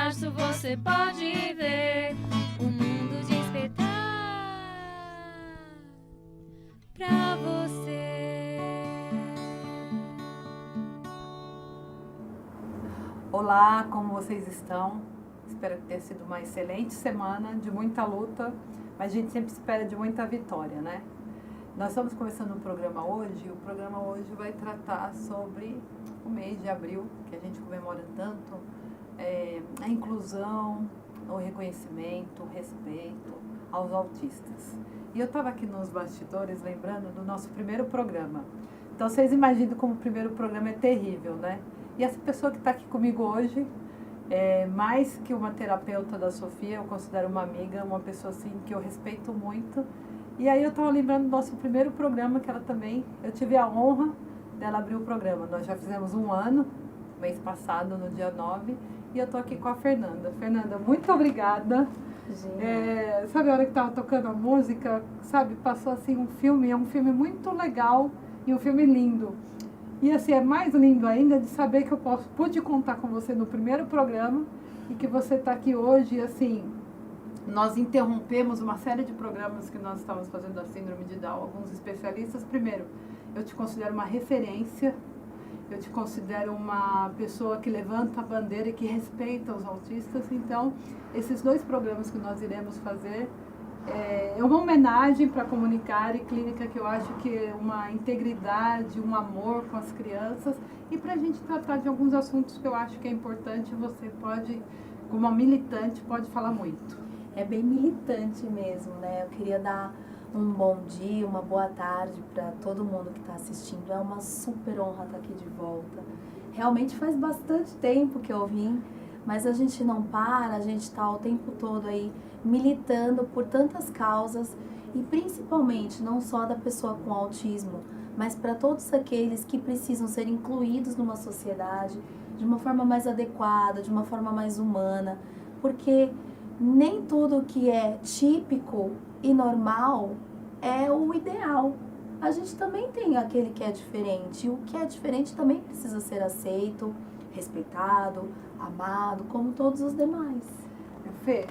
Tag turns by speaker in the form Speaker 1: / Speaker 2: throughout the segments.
Speaker 1: março você pode ver um mundo de espetar pra você.
Speaker 2: Olá, como vocês estão? Espero que tenha sido uma excelente semana, de muita luta, mas a gente sempre espera de muita vitória, né? Nós estamos começando um programa hoje, e o programa hoje vai tratar sobre o mês de abril, que a gente comemora tanto, a inclusão, o reconhecimento, o respeito aos autistas. E eu estava aqui nos bastidores lembrando do nosso primeiro programa. Então vocês imaginam como o primeiro programa é terrível, né? E essa pessoa que está aqui comigo hoje, mais que uma terapeuta da Sofia, eu considero uma amiga, uma pessoa assim que eu respeito muito. E aí eu estava lembrando do nosso primeiro programa, que ela também, eu tive a honra dela abrir o programa. Nós já fizemos 1 ano, mês passado, no dia 9, e eu estou aqui com a Fernanda. Fernanda, muito obrigada. Sabe a hora que estava tocando a música, sabe, passou assim um filme, é um filme muito legal e um filme lindo. E assim, é mais lindo ainda de saber que eu pude contar com você no primeiro programa e que você está aqui hoje. E assim, nós interrompemos uma série de programas que nós estávamos fazendo da Síndrome de Down, alguns especialistas. Primeiro, eu te considero uma referência, eu te considero uma pessoa que levanta a bandeira e que respeita os autistas. Então, esses 2 programas que nós iremos fazer é uma homenagem para a Comunicare e Clínica, que eu acho que é uma integridade, um amor com as crianças, e para a gente tratar de alguns assuntos que eu acho que é importante. Você pode, como uma militante, pode falar muito.
Speaker 3: É bem militante mesmo, né? Eu queria dar um bom dia, uma boa tarde para todo mundo que está assistindo. É uma super honra estar aqui de volta. Realmente faz bastante tempo que eu vim, mas a gente não para, a gente está o tempo todo aí militando por tantas causas, e principalmente não só da pessoa com autismo, mas para todos aqueles que precisam ser incluídos numa sociedade de uma forma mais adequada, de uma forma mais humana, porque nem tudo que é típico e normal é o ideal. A gente também tem aquele que é diferente, e o que é diferente também precisa ser aceito, respeitado, amado, como todos os demais.
Speaker 2: Fê,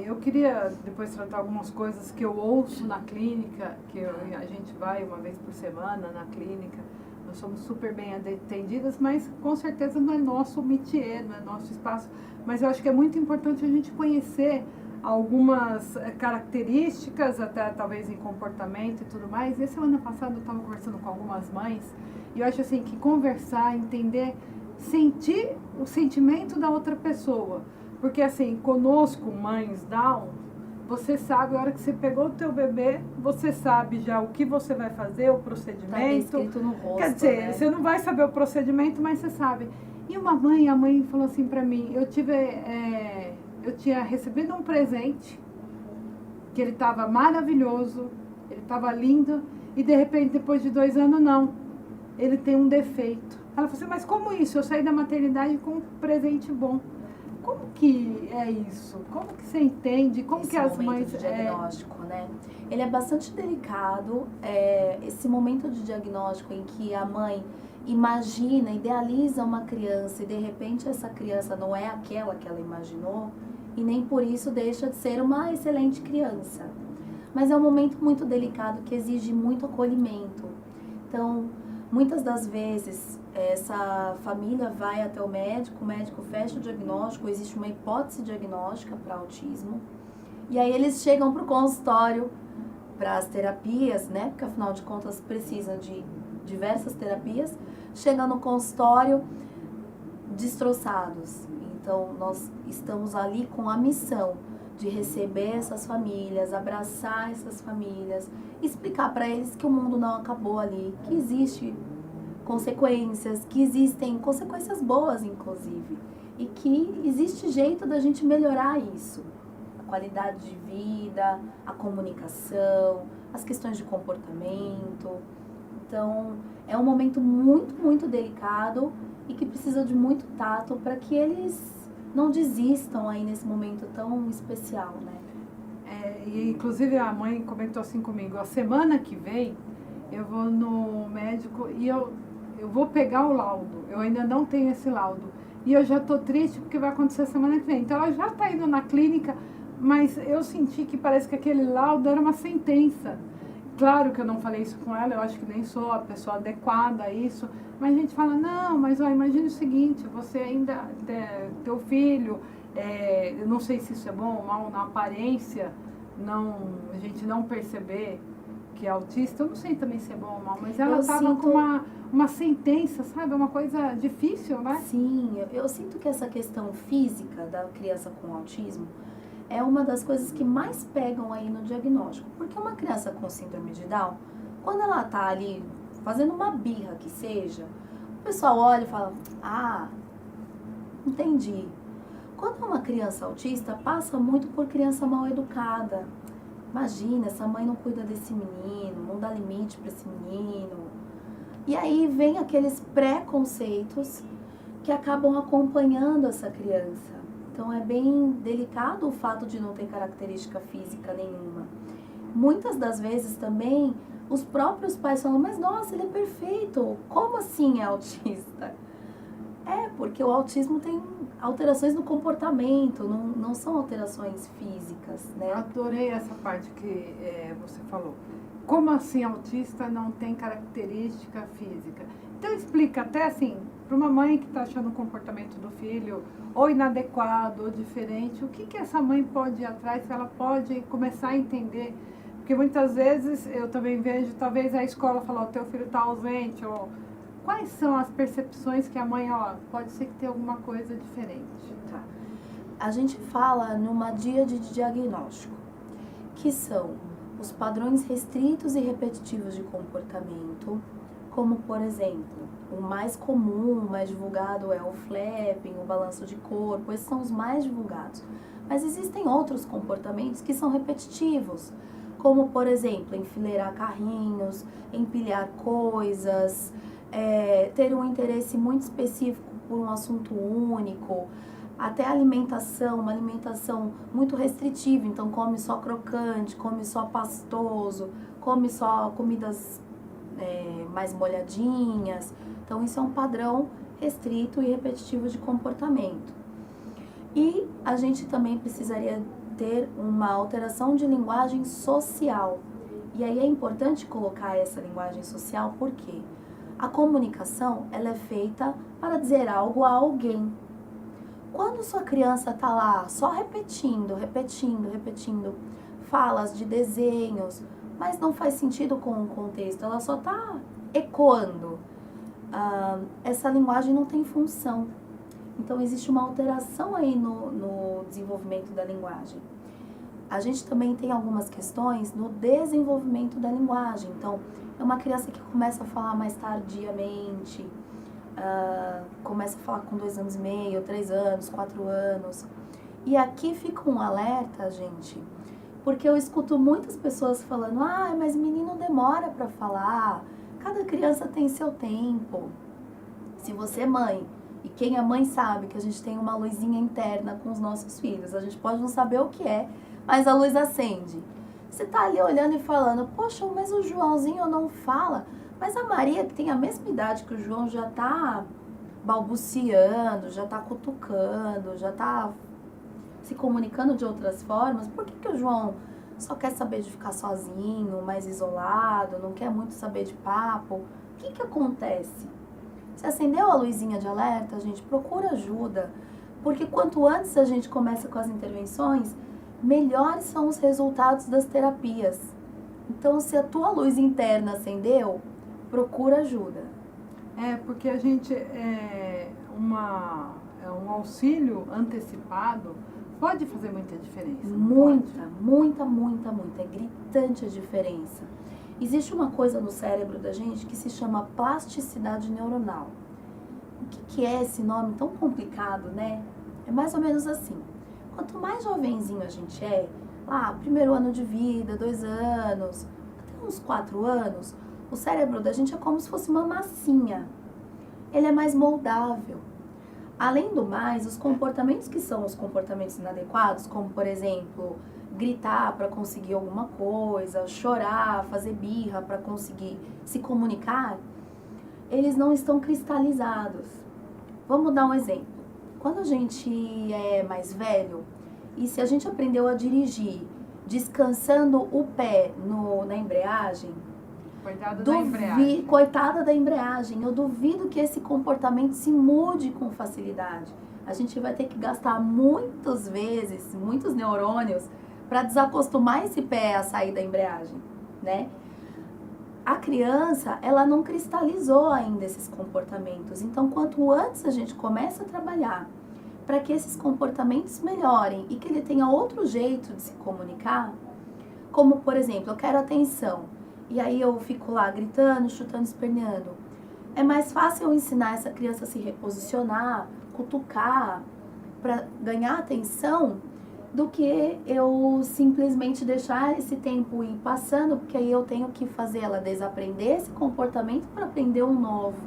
Speaker 2: eu queria depois tratar algumas coisas que eu ouço na clínica, que a gente vai uma vez por semana na clínica. Nós somos super bem atendidas, mas com certeza não é nosso métier, não é nosso espaço. Mas eu acho que é muito importante a gente conhecer algumas características, até talvez em comportamento e tudo mais. E semana passada eu estava conversando com algumas mães, e eu acho assim que conversar, entender, sentir o sentimento da outra pessoa. Porque assim, conosco, mães Down, você sabe, a hora que você pegou o teu bebê, você sabe já o que você vai fazer, o procedimento.
Speaker 3: Tá escrito no rosto,
Speaker 2: quer dizer,
Speaker 3: né?
Speaker 2: Você não vai saber o procedimento, mas você sabe. E uma mãe, a mãe falou assim pra mim, eu tinha recebido um presente, que ele estava maravilhoso, ele estava lindo, e de repente, depois de 2 anos, não, ele tem um defeito. Ela falou assim, mas como isso? Eu saí da maternidade com um presente bom. Como que é isso? Como que você entende? Como
Speaker 3: Esse
Speaker 2: que as
Speaker 3: momento
Speaker 2: mães...
Speaker 3: de diagnóstico, né? Ele é bastante delicado, esse momento de diagnóstico em que a mãe imagina, idealiza uma criança e de repente essa criança não é aquela que ela imaginou, e nem por isso deixa de ser uma excelente criança. Mas é um momento muito delicado que exige muito acolhimento. Então, muitas das vezes, essa família vai até o médico fecha o diagnóstico, existe uma hipótese diagnóstica para autismo, e aí eles chegam para o consultório, para as terapias, né? Porque afinal de contas precisam de diversas terapias, chegam no consultório destroçados. Então, nós estamos ali com a missão de receber essas famílias, abraçar essas famílias, explicar para eles que o mundo não acabou ali, que existe consequências, que existem consequências boas, inclusive, e que existe jeito da gente melhorar isso. A qualidade de vida, a comunicação, as questões de comportamento. Então, é um momento muito, muito delicado e que precisa de muito tato para que eles não desistam aí nesse momento tão especial, né?
Speaker 2: E inclusive a mãe comentou assim comigo, a semana que vem eu vou no médico e eu vou pegar o laudo, eu ainda não tenho esse laudo. e eu já tô triste porque vai acontecer semana que vem. Então ela já tá indo na clínica, mas eu senti que parece que aquele laudo era uma sentença. Claro que eu não falei isso com ela, eu acho que nem sou a pessoa adequada a isso, mas a gente fala, não, mas ó, imagine o seguinte, você ainda, teu filho, eu não sei se isso é bom ou mal, na aparência, a gente não perceber que é autista, eu não sei também se é bom ou mal, mas ela estava com uma sentença, sabe, uma coisa difícil, né?
Speaker 3: Sim, eu sinto que essa questão física da criança com autismo é uma das coisas que mais pegam aí no diagnóstico. Porque uma criança com síndrome de Down, quando ela tá ali fazendo uma birra que seja, o pessoal olha e fala, ah, entendi. Quando é uma criança autista, passa muito por criança mal educada. Imagina, essa mãe não cuida desse menino, não dá limite para esse menino. E aí vem aqueles preconceitos que acabam acompanhando essa criança. Então é bem delicado o fato de não ter característica física nenhuma. Muitas das vezes também os próprios pais falam, mas nossa, ele é perfeito, como assim é autista? É, porque o autismo tem alterações no comportamento, não são alterações físicas, né?
Speaker 2: Adorei essa parte que você falou. Como assim autista não tem característica física? Então explica até assim, para uma mãe que está achando o comportamento do filho ou inadequado ou diferente, o que essa mãe pode ir atrás, se ela pode começar a entender? Porque muitas vezes eu também vejo, talvez a escola falou, o teu filho está ausente, ou quais são as percepções que a mãe, pode ser que tenha alguma coisa diferente?
Speaker 3: Tá. A gente fala numa díade de diagnóstico, que são os padrões restritos e repetitivos de comportamento, como, por exemplo, o mais comum, o mais divulgado é o flapping, o balanço de corpo, esses são os mais divulgados. Mas existem outros comportamentos que são repetitivos, como, por exemplo, enfileirar carrinhos, empilhar coisas, ter um interesse muito específico por um assunto único, até alimentação, uma alimentação muito restritiva, então come só crocante, come só pastoso, come só comidas mais molhadinhas. Então isso é um padrão restrito e repetitivo de comportamento. E a gente também precisaria ter uma alteração de linguagem social. E aí é importante colocar essa linguagem social porque a comunicação ela é feita para dizer algo a alguém. Quando sua criança está lá só repetindo falas de desenhos, mas não faz sentido com o contexto, ela só está ecoando, essa linguagem não tem função. Então existe uma alteração aí no desenvolvimento da linguagem. A gente também tem algumas questões no desenvolvimento da linguagem. Então, é uma criança que começa a falar mais tardiamente, começa a falar com 2 anos e meio, 3 anos, 4 anos. E aqui fica um alerta, gente, porque eu escuto muitas pessoas falando, mas menino demora para falar, cada criança tem seu tempo. Se você é mãe, e quem é mãe sabe que a gente tem uma luzinha interna com os nossos filhos, a gente pode não saber o que é, mas a luz acende. Você tá ali olhando e falando, poxa, mas o Joãozinho não fala, mas a Maria, que tem a mesma idade que o João, já tá balbuciando, já tá cutucando, já tá se comunicando de outras formas. Por que o João só quer saber de ficar sozinho, mais isolado, não quer muito saber de papo? O que acontece? Se acendeu a luzinha de alerta, gente, procura ajuda, porque quanto antes a gente começa com as intervenções, melhores são os resultados das terapias. Então, se a tua luz interna acendeu, procura ajuda.
Speaker 2: Porque a gente, um auxílio antecipado pode fazer muita diferença.
Speaker 3: Muita. É gritante a diferença. Existe uma coisa no cérebro da gente que se chama plasticidade neuronal. O que é esse nome tão complicado, né? É mais ou menos assim. Quanto mais jovenzinho a gente é, lá, 1º ano de vida, 2 anos, até uns 4 anos, o cérebro da gente é como se fosse uma massinha. Ele é mais moldável. Além do mais, os comportamentos que são os comportamentos inadequados, como, por exemplo, gritar para conseguir alguma coisa, chorar, fazer birra para conseguir se comunicar, eles não estão cristalizados. Vamos dar um exemplo. quando a gente é mais velho, e se a gente aprendeu a dirigir descansando o pé na embreagem,
Speaker 2: Coitado da embreagem.
Speaker 3: coitada da embreagem, eu duvido que esse comportamento se mude com facilidade. A gente vai ter que gastar muitas vezes, muitos neurônios, para desacostumar esse pé a sair da embreagem, né? A criança, ela não cristalizou ainda esses comportamentos. Então, quanto antes a gente começa a trabalhar para que esses comportamentos melhorem e que ele tenha outro jeito de se comunicar, como, por exemplo, eu quero atenção, e aí eu fico lá gritando, chutando, esperneando. É mais fácil eu ensinar essa criança a se reposicionar, cutucar, para ganhar atenção, do que eu simplesmente deixar esse tempo ir passando, porque aí eu tenho que fazer ela desaprender esse comportamento para aprender um novo.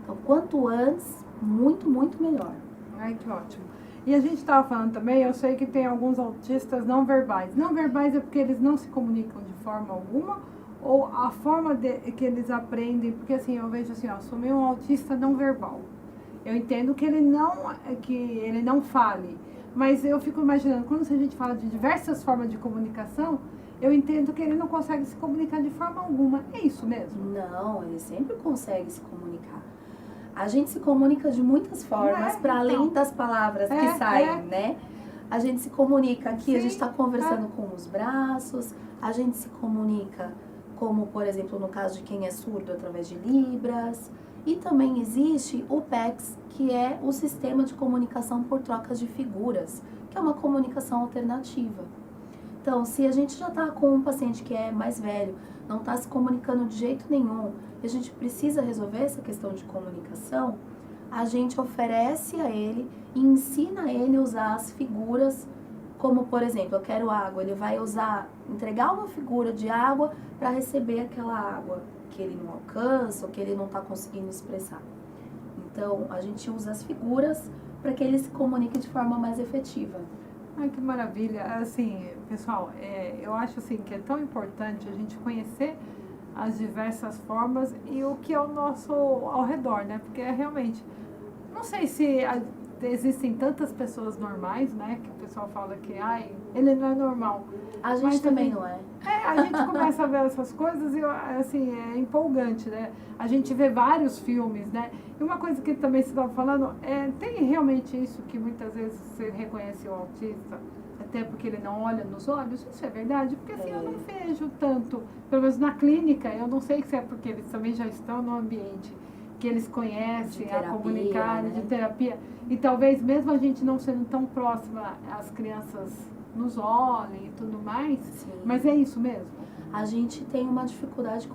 Speaker 3: Então, quanto antes, muito, muito melhor.
Speaker 2: Ai, que ótimo. E a gente estava falando também, eu sei que tem alguns autistas não verbais. Não verbais é porque eles não se comunicam de forma alguma, ou a forma que eles aprendem, porque assim, eu vejo assim, ó, assumir um autista não verbal. Eu entendo que ele não fale, mas eu fico imaginando, quando a gente fala de diversas formas de comunicação, eu entendo que ele não consegue se comunicar de forma alguma. É isso mesmo?
Speaker 3: Não, ele sempre consegue se comunicar. A gente se comunica de muitas formas, para além das palavras que saem, né? A gente se comunica aqui, a gente está conversando com os braços, a gente se comunica como, por exemplo, no caso de quem é surdo, através de libras. E também existe o PECS, que é o Sistema de Comunicação por Trocas de Figuras, que é uma comunicação alternativa. Então, se a gente já está com um paciente que é mais velho, não está se comunicando de jeito nenhum, e a gente precisa resolver essa questão de comunicação, a gente oferece a ele e ensina ele a usar as figuras, como, por exemplo, eu quero água, ele vai entregar uma figura de água para receber aquela água que ele não alcança ou que ele não está conseguindo expressar. Então, a gente usa as figuras para que ele se comunique de forma mais efetiva.
Speaker 2: Ai, que maravilha. Assim, pessoal, eu acho assim que é tão importante a gente conhecer as diversas formas e o que é o nosso ao redor, né? Porque realmente, não sei se existem tantas pessoas normais, né? Que o pessoal fala que, ai, ele não é normal.
Speaker 3: A gente
Speaker 2: Mas
Speaker 3: também não é.
Speaker 2: A gente começa a ver essas coisas e, assim, é empolgante, né? A gente vê vários filmes, né? E uma coisa que também você estava falando, tem realmente isso que muitas vezes você reconhece o autista, até porque ele não olha nos olhos? Isso é verdade? Porque assim, eu não vejo tanto, pelo menos na clínica, eu não sei se é porque eles também já estão no ambiente que eles conhecem,
Speaker 3: terapia,
Speaker 2: a comunicar,
Speaker 3: né?
Speaker 2: de terapia. E talvez mesmo a gente não sendo tão próxima, as crianças nos olhem e tudo mais,
Speaker 3: Sim.
Speaker 2: Mas é isso mesmo?
Speaker 3: A gente tem uma dificuldade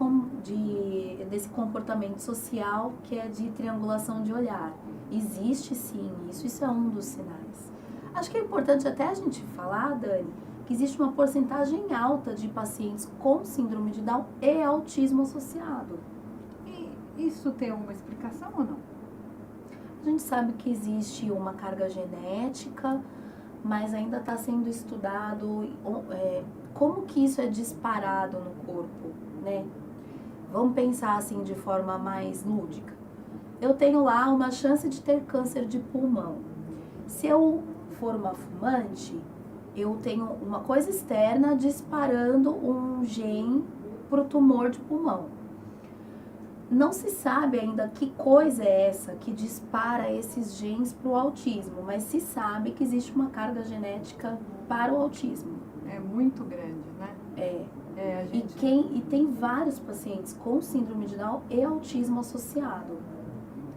Speaker 3: desse comportamento social que é de triangulação de olhar. Existe sim, isso é um dos sinais. Acho que é importante até a gente falar, Dani, que existe uma porcentagem alta de pacientes com síndrome de Down e autismo associado.
Speaker 2: E isso tem alguma explicação ou não?
Speaker 3: A gente sabe que existe uma carga genética, mas ainda está sendo estudado como que isso é disparado no corpo, né? Vamos pensar assim de forma mais lúdica. Eu tenho lá uma chance de ter câncer de pulmão. Se eu for uma fumante, eu tenho uma coisa externa disparando um gene para o tumor de pulmão. Não se sabe ainda que coisa é essa que dispara esses genes para o autismo, mas se sabe que existe uma carga genética para o autismo.
Speaker 2: É muito grande, né? A gente...
Speaker 3: E tem vários pacientes com síndrome de Down e autismo associado.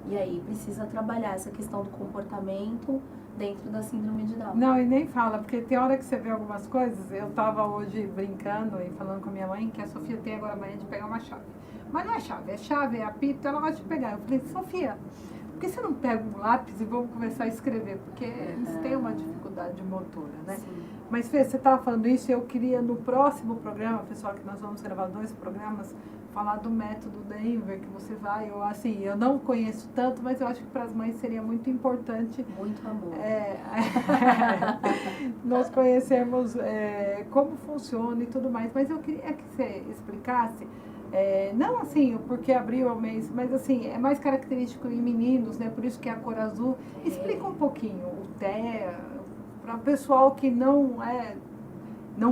Speaker 3: E aí precisa trabalhar essa questão do comportamento dentro da síndrome de Down.
Speaker 2: Não, e nem fala, porque tem hora que você vê algumas coisas. Eu tava hoje brincando e falando com a minha mãe que a Sofia tem agora a mania de pegar uma chave. Mas não é chave, é apito, ela gosta de pegar. Eu falei, Sofia, por que você não pega um lápis e vamos começar a escrever? Porque eles têm uma dificuldade motora, né?
Speaker 3: Sim.
Speaker 2: Mas, Fê, você estava falando isso e eu queria, no próximo programa, pessoal, que nós vamos gravar 2 programas, falar do método Denver, que você vai, eu não conheço tanto, mas eu acho que para as mães seria muito importante.
Speaker 3: Muito amor.
Speaker 2: Nós conhecermos como funciona e tudo mais. Mas eu queria que você explicasse Não assim, porque abril é o mês, mas assim, é mais característico em meninos, né? Por isso que é a cor azul. Explica um pouquinho o TEA, para o pessoal que não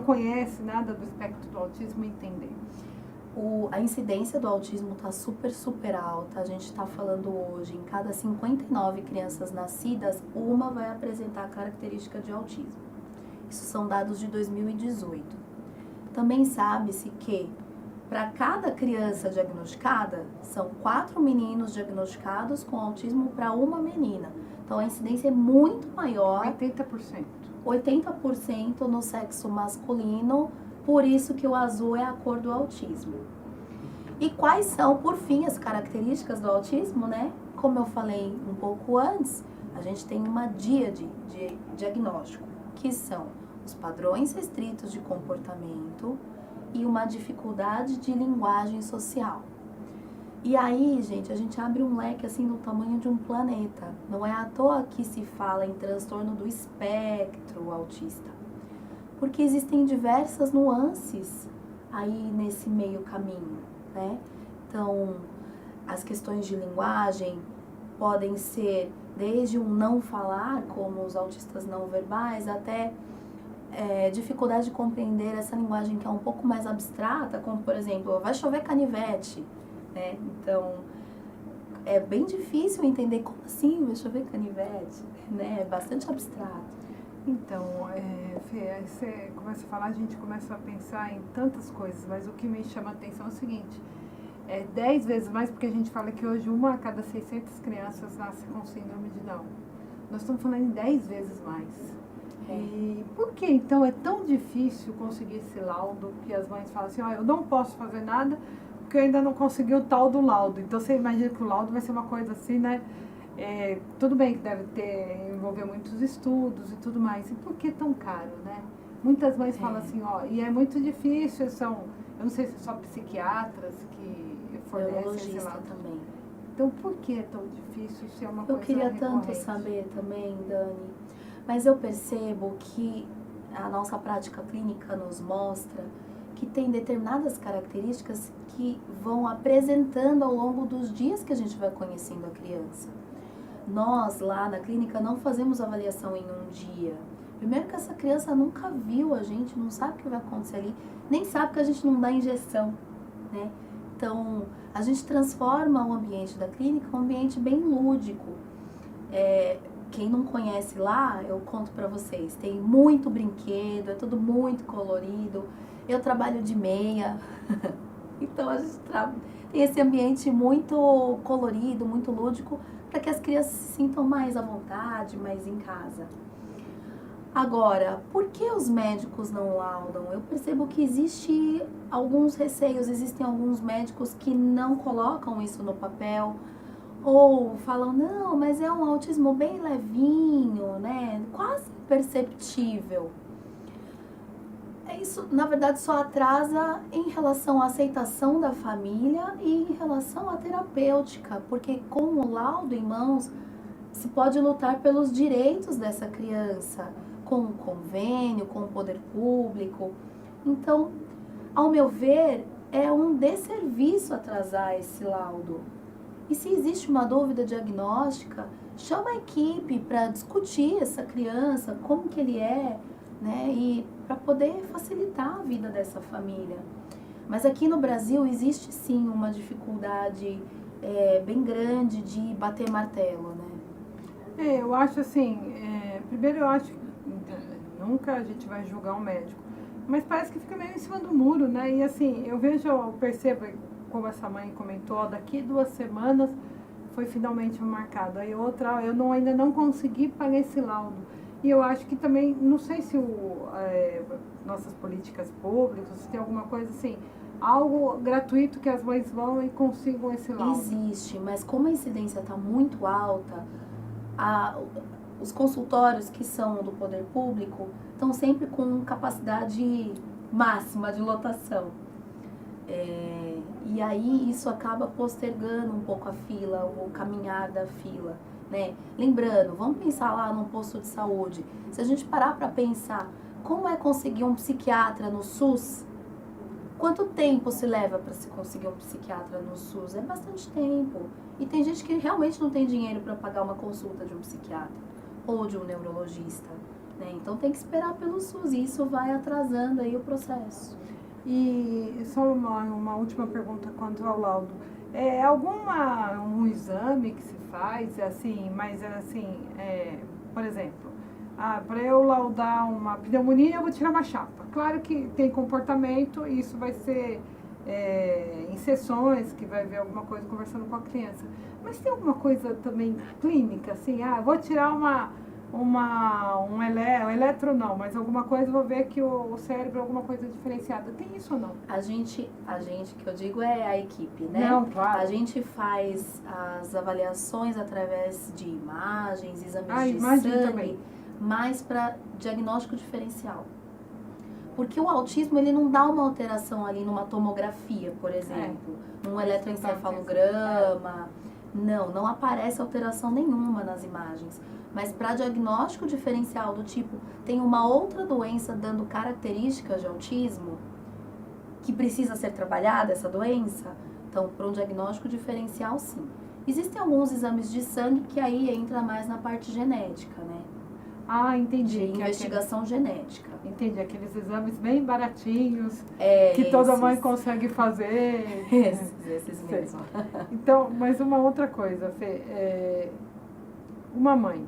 Speaker 2: conhece nada do espectro do autismo entender.
Speaker 3: A incidência do autismo está super alta. A gente está falando hoje, em cada 59 crianças nascidas, uma vai apresentar característica de autismo. Isso são dados de 2018. Também sabe-se que para cada criança diagnosticada, são 4 meninos diagnosticados com autismo para uma menina. Então a incidência é muito maior.
Speaker 2: 80%.
Speaker 3: 80% no sexo masculino, por isso que o azul é a cor do autismo. E quais são, por fim, as características do autismo, né? Como eu falei um pouco antes, a gente tem uma díade de diagnóstico, que são os padrões restritos de comportamento e uma dificuldade de linguagem social. E aí, gente, a gente abre um leque assim do tamanho de um planeta. Não é à toa que se fala em transtorno do espectro autista. Porque existem diversas nuances aí nesse meio caminho, né? Então, as questões de linguagem podem ser desde um não falar, como os autistas não verbais, até dificuldade de compreender essa linguagem que é um pouco mais abstrata, como, por exemplo, vai chover canivete, né? Então, é bem difícil entender como assim vai chover canivete, né? É bastante abstrato.
Speaker 2: Então, Fê, você começa a falar, a gente começa a pensar em tantas coisas, mas o que me chama a atenção é o seguinte, 10 vezes mais, porque a gente fala que hoje 1 a cada 600 crianças nasce com síndrome de Down. Nós estamos falando em 10 vezes mais. E por que então é tão difícil conseguir esse laudo, que as mães falam assim, eu não posso fazer nada porque eu ainda não consegui o tal do laudo. Então você imagina que o laudo vai ser uma coisa assim, né? Tudo bem que deve envolver muitos estudos e tudo mais. E por que tão caro, né? Muitas mães falam assim, e é muito difícil, eu não sei se é só psiquiatras que fornecem esse laudo
Speaker 3: também.
Speaker 2: Então por que é tão difícil se é uma coisa
Speaker 3: queria
Speaker 2: recorrente?
Speaker 3: tanto saber também, Dani, mas eu percebo que a nossa prática clínica nos mostra que tem determinadas características que vão apresentando ao longo dos dias que a gente vai conhecendo a criança. Nós, lá na clínica, não fazemos avaliação em um dia. Primeiro que essa criança nunca viu a gente, não sabe o que vai acontecer ali, nem sabe que a gente não dá injeção, né? Então, a gente transforma o ambiente da clínica em um ambiente bem lúdico. Quem não conhece lá, eu conto pra vocês, tem muito brinquedo, é tudo muito colorido. Eu trabalho de meia, então a gente tem esse ambiente muito colorido, muito lúdico, para que as crianças se sintam mais à vontade, mais em casa. Agora, por que os médicos não laudam? Eu percebo que existe alguns receios, existem alguns médicos que não colocam isso no papel, ou falam, não, mas é um autismo bem levinho, né? Quase perceptível. Isso, na verdade, só atrasa em relação à aceitação da família e em relação à terapêutica, porque com o laudo em mãos, se pode lutar pelos direitos dessa criança, com o convênio, com o poder público. Então, ao meu ver, é um desserviço atrasar esse laudo. E se existe uma dúvida diagnóstica, chama a equipe para discutir essa criança, como que ele é, né? E para poder facilitar a vida dessa família. Mas aqui no Brasil existe sim uma dificuldade bem grande de bater martelo, né?
Speaker 2: Eu acho assim, primeiro eu acho que nunca a gente vai julgar um médico, mas parece que fica meio em cima do muro, né? E assim, eu percebo, como essa mãe comentou, daqui 2 semanas foi finalmente marcado. Aí outra, eu ainda não consegui pagar esse laudo. E eu acho que também, não sei se nossas políticas públicas, se tem alguma coisa assim, algo gratuito que as mães vão e consigam esse laudo.
Speaker 3: Existe, mas como a incidência está muito alta, os consultórios que são do poder público estão sempre com capacidade máxima de lotação. E aí isso acaba postergando um pouco a fila, o caminhar da fila, né? Lembrando, vamos pensar lá num posto de saúde. Se a gente parar para pensar como é conseguir um psiquiatra no SUS, Quanto tempo se leva para se conseguir um psiquiatra no SUS? É bastante tempo. E tem gente que realmente não tem dinheiro para pagar uma consulta de um psiquiatra ou de um neurologista, né? Então tem que esperar pelo SUS e isso vai atrasando aí o processo.
Speaker 2: E só uma última pergunta quanto ao laudo. É um exame que se faz, assim, mas assim, por exemplo, para eu laudar uma pneumonia, eu vou tirar uma chapa. Claro que tem comportamento e isso vai ser em sessões, que vai ver alguma coisa conversando com a criança. Mas tem alguma coisa também clínica, assim, vou tirar um eletro não, mas alguma coisa, vou ver que o cérebro é alguma coisa diferenciada. Tem isso ou não?
Speaker 3: A gente, que eu digo é a equipe, né?
Speaker 2: Não, claro.
Speaker 3: A gente faz as avaliações através de imagens, exames de
Speaker 2: imagem
Speaker 3: sangue,
Speaker 2: também.
Speaker 3: mas para diagnóstico diferencial. Porque o autismo, ele não dá uma alteração ali numa tomografia, por exemplo, num eletroencefalograma. Não aparece alteração nenhuma nas imagens. Mas para diagnóstico diferencial do tipo, tem uma outra doença dando características de autismo, que precisa ser trabalhada essa doença, então para um diagnóstico diferencial sim. Existem alguns exames de sangue que aí entra mais na parte genética, né?
Speaker 2: Entendi.
Speaker 3: De investigação genética.
Speaker 2: Entendi, aqueles exames bem baratinhos, que
Speaker 3: esses.
Speaker 2: toda mãe consegue fazer.
Speaker 3: Esses mesmo.
Speaker 2: Então, mas uma outra coisa, Fê, uma mãe,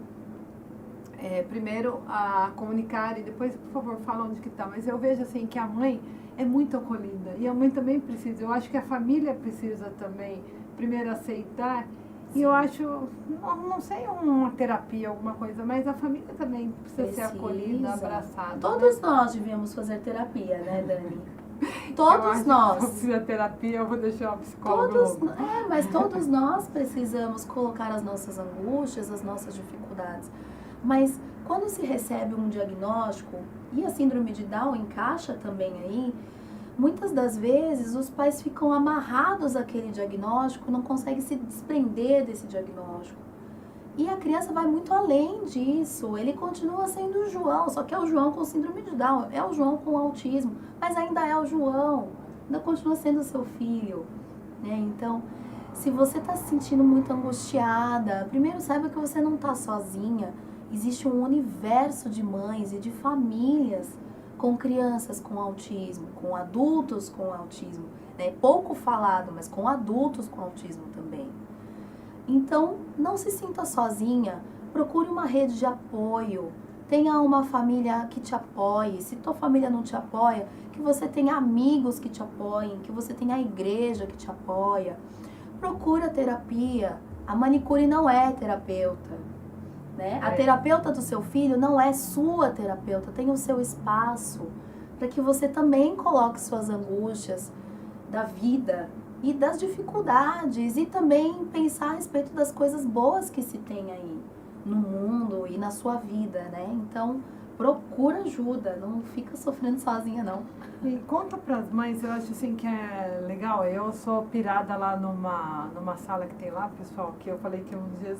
Speaker 2: primeiro a comunicar e depois, por favor, fala onde que tá, mas eu vejo assim que a mãe é muito acolhida e a mãe também precisa, eu acho que a família precisa também primeiro aceitar. E eu acho, não sei, uma terapia, alguma coisa, mas a família também precisa ser acolhida, abraçada.
Speaker 3: Todos nós devíamos fazer terapia, né, Dani? Todos nós.
Speaker 2: Se fizer terapia, eu vou deixar uma psicóloga.
Speaker 3: Mas todos nós precisamos colocar as nossas angústias, as nossas dificuldades. Mas quando se recebe um diagnóstico, e a síndrome de Down encaixa também aí, muitas das vezes os pais ficam amarrados àquele diagnóstico, não conseguem se desprender desse diagnóstico. E a criança vai muito além disso, ele continua sendo o João, só que é o João com síndrome de Down, é o João com autismo, mas ainda é o João, ainda continua sendo seu filho, né? Então, se você está se sentindo muito angustiada, primeiro saiba que você não está sozinha, existe um universo de mães e de famílias com crianças com autismo, com adultos com autismo, né? Pouco falado, mas com adultos com autismo também. Então, não se sinta sozinha, procure uma rede de apoio, tenha uma família que te apoie. Se tua família não te apoia, que você tenha amigos que te apoiem, que você tenha a igreja que te apoia. Procure a terapia, a manicure não é terapeuta, né? A terapeuta do seu filho não é sua terapeuta, tem o seu espaço para que você também coloque suas angústias da vida e das dificuldades e também pensar a respeito das coisas boas que se tem aí no mundo e na sua vida, né? Então, procura ajuda, não fica sofrendo sozinha, não.
Speaker 2: E conta para as mães, eu acho assim que é legal, eu sou pirada lá numa sala que tem lá, pessoal, que eu falei que um dia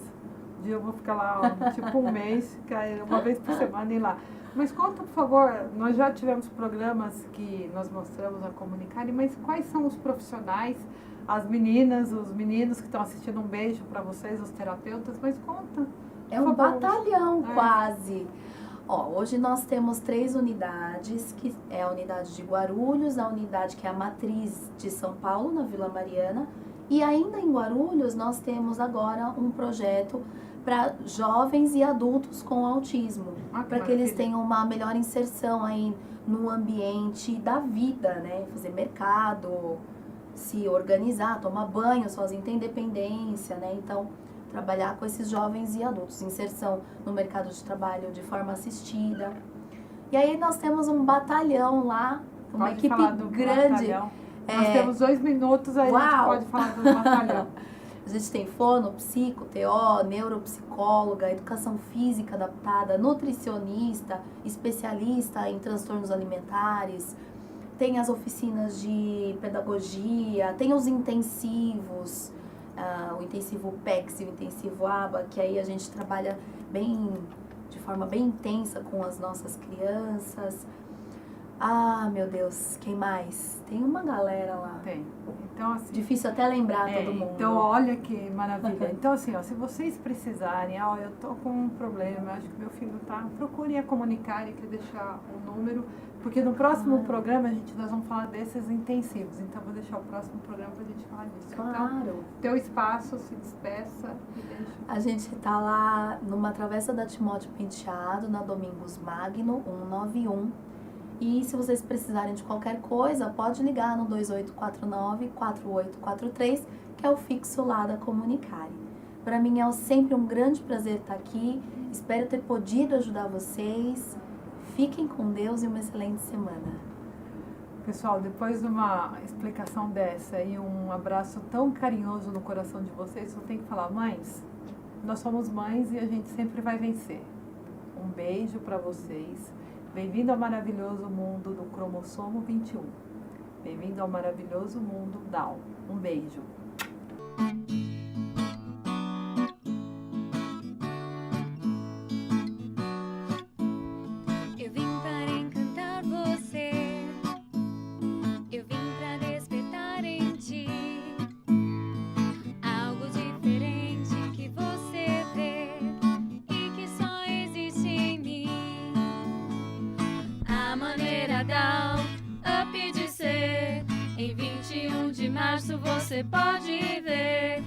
Speaker 2: eu vou ficar lá, tipo um mês, uma vez por semana ir lá. Mas conta, por favor, nós já tivemos programas que nós mostramos a comunicarem, mas quais são os profissionais, as meninas, os meninos que estão assistindo, um beijo para vocês, os terapeutas, mas conta.
Speaker 3: É um batalhão quase. Hoje nós temos 3 unidades, que é a unidade de Guarulhos, a unidade que é a matriz de São Paulo, na Vila Mariana, e ainda em Guarulhos nós temos agora um projeto para jovens e adultos com autismo, para que eles tenham uma melhor inserção aí no ambiente da vida, né? Fazer mercado, se organizar, tomar banho sozinho, ter independência, né? Então, trabalhar com esses jovens e adultos, inserção no mercado de trabalho de forma assistida. E aí nós temos um batalhão lá, uma equipe grande.
Speaker 2: Nós temos 2 minutos, aí a gente pode falar do batalhão.
Speaker 3: A gente tem fono, psico, TO, neuropsicóloga, educação física adaptada, nutricionista, especialista em transtornos alimentares, tem as oficinas de pedagogia, tem os intensivos, o intensivo PEX e o intensivo ABA, que aí a gente trabalha de forma bem intensa com as nossas crianças. Ah, meu Deus, quem mais? Tem uma galera lá.
Speaker 2: Tem. Então, assim,
Speaker 3: Difícil até lembrar todo mundo.
Speaker 2: então, olha que maravilha. Então, assim, ó, se vocês precisarem, ó, eu tô com um problema, acho que meu filho tá, procurem a comunicar e quer deixar o número, porque no próximo programa nós vamos falar desses intensivos. Então, vou deixar o próximo programa pra gente falar disso. Então,
Speaker 3: Claro.
Speaker 2: teu espaço, se despeça e deixa.
Speaker 3: A gente tá lá numa travessa da Timóteo Penteado, na Domingos Magno, 191. E se vocês precisarem de qualquer coisa, pode ligar no 2849-4843, que é o fixo lá da Comunicare. Para mim é sempre um grande prazer estar aqui. Espero ter podido ajudar vocês. Fiquem com Deus e uma excelente semana.
Speaker 2: Pessoal, depois de uma explicação dessa e um abraço tão carinhoso no coração de vocês, eu tenho que falar, mães, nós somos mães e a gente sempre vai vencer. Um beijo para vocês. Bem-vindo ao maravilhoso mundo do cromossomo 21. Bem-vindo ao maravilhoso mundo Down. Um beijo.
Speaker 1: Eu vim para encantar você, eu vim para despertar em ti algo diferente que você vê e que só existe em mim. A maneira Down Up de ser, em 21 de março você pode ver.